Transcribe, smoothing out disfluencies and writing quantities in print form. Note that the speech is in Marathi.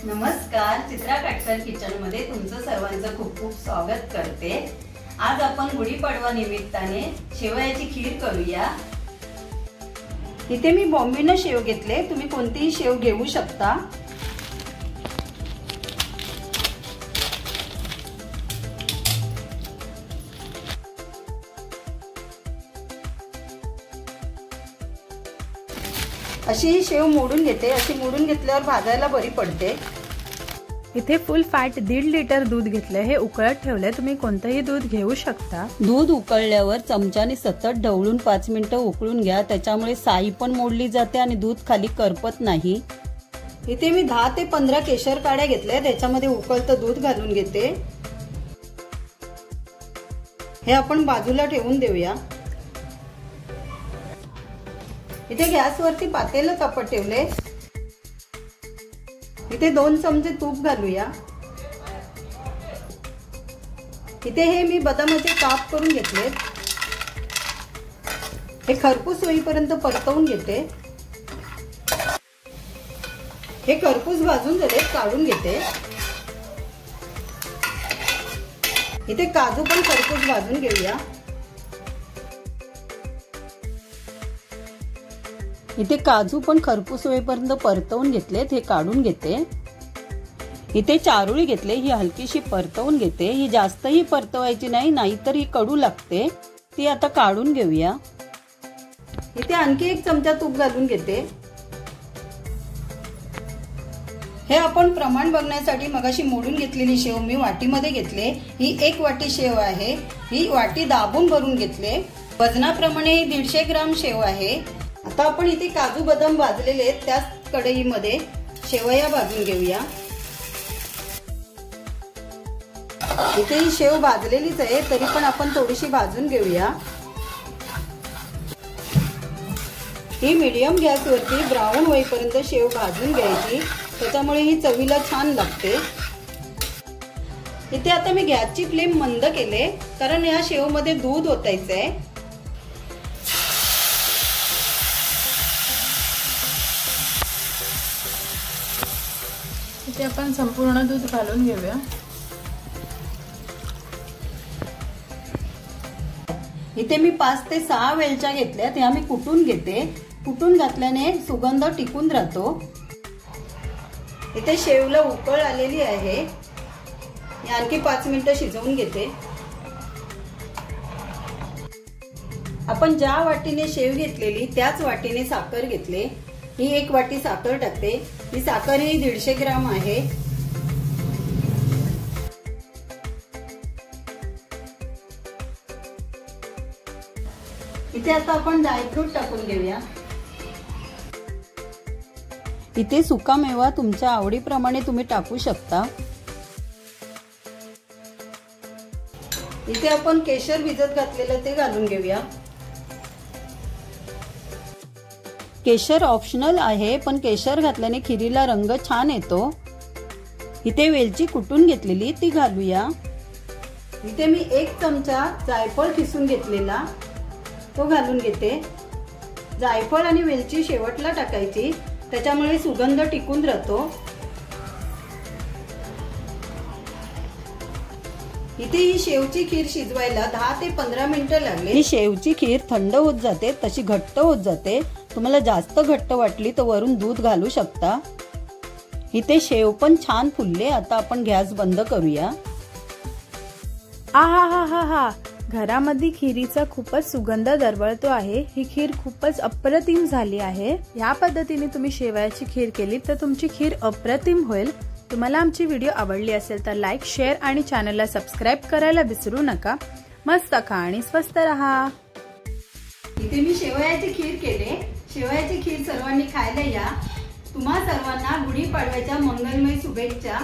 नमस्कार, चित्रा काटकर किचन मध्ये तुमचं सर्वांचं खूप खूप स्वागत करते। आज आपण गुढीपाडवा निमित्ताने शेवयाची खीर करूया। इथे मी बॉम्बिनो शेव घेतले, तुम्ही कोणतीही शेव घेऊ शकता। अशी ही शेव मोडून घेते, अशी मोडून घेतल्यावर भाजायला बरी पडते। इथे फुल फॅट 1.5 लिटर दूध घेतले, हे उकळत ठेवले, तुम्ही कोणतेही दूध घेऊ शकता। दूध उकळल्यावर चमच्याने सतत ढवळून 5 मिनिटं उकळून घ्या, त्याच्यामुळे साई पण मोडली जाते आणि दूध खाली करपत नाही। इथे मी 10 ते 15 केशर काड्या घेतल्या, त्याच्यामध्ये उकळतं दूध घालून घेते। हे आपण बाजूला ठेवून देऊया। इथे गॅसवरती पातेलं तापत ठेवले, इथे 2 चमचे तूप घालूया। इथे हे मी बदामाचे काप करून घेतले, हे खरपूस होईपर्यंत परतवून घेते। हे खरपूस भाजून झाले, काढून घेते। इथे काजू पण खरपूस भाजून घेऊया। इथे काजू पण खरपूस होईपर्यंत परतवून घेतलेत, हे काढून घेते। इथे चारोळी घेतले, ही हलकीशी परतवून घेते, ही जास्तही परतवायची नाही, नाहीतर ही कडू लागते। ती आता काढून घेऊया। इथे आणखी 1 चमचा तूप घालून घेते। हे आपण प्रमाण बघण्यासाठी मगाशी मोडून घेतलेली शेव मी वाटीमध्ये घेतले, ही 1 वाटी शेव आहे, ही वाटी दाबून भरून घेतले। वजनाप्रमाणे 150 ग्राम शेव आहे। आता आपण इथे काजू बदाम भाजलेले आहेत, त्याच कढईमध्ये शेवया भाजून घेऊया। इथे ही शेव भाजलेलीच आहे, तरी पण आपण थोडीशी भाजून घेऊया। ही मीडियम गॅसवरती ब्राऊन होईपर्यंत शेव भाजून घ्यायची, त्याच्यामुळे ही चवीला छान लागते। इथे आता मी गॅसची फ्लेम मंद केले, कारण या शेव मध्ये दूध ओतायचं आहे। इथे आपण संपूर्ण दूध घालून घेऊया। इथे मी 5 ते 6 वेलच्या घेतल्यात, ह्या मी कुटून घेते। कुटून घातल्याने सुगंध टिकून राहतो। इथे शेवला उकळ आलेली आहे, आणखी 5 मिनिटं शिजवून घेते। आपण ज्या वाटीने शेव घेतलेली त्याच वाटीने साखर घेतले, ही 1 वाटी साखर टाकते। ही साखर ही 150 ग्राम आहे। इथे आता आपण ड्रायफ्रूट टाकून घेऊया। इथे सुका मेवा तुमच्या आवडीप्रमाणे तुम्ही टाकू शकता। इथे आपण केशर भिजत घातलेलं ते घालून घेऊया। केशर ऑप्शनल आहे, पण केशर घातल्याने खिरीला रंग छान येतो। इथे वेलची कुटून घेतलेली ती घालूया। इथे मी 1 चमचा जायफळ किसून घेतलेला तो घालून घेते। जायफळ आणि वेलची शेवटला टाकायची, त्याच्यामुळे सुगंध टिकून राहतो। इथे ही शेवची खीर शिजवायला 10 ते 15 मिनिटं लागले। ही शेवची खीर थंड होत जाते, तशी घट्ट होत जाते। तुम्हाला जास्त घट्ट वाटली तर वरून दूध घालू शकता। इथे शेव पण छान फुलले, आता आपण गॅस बंद करूया। आहा, घरामध्ये खिरीचा खूपच सुगंध दरवळतो आहे। ही खीर खूपच अप्रतिम झाली आहे। या पद्धतीने तुम्ही शेवयाची खीर केली तर तुमची खीर अप्रतिम होईल। तुम्हाला आमची व्हिडिओ आवडली असेल तर लाईक, शेअर आणि चॅनलला सबस्क्राईब करायला विसरू नका। मस्त खा आणि स्वस्त रहा। इथे मी शेवयाची खीर केले, शेवयाची खीर सर्वांनी खायला या। तुम्हा सर्वांना गुढीपाडव्याच्या मंगलमय शुभेच्छा।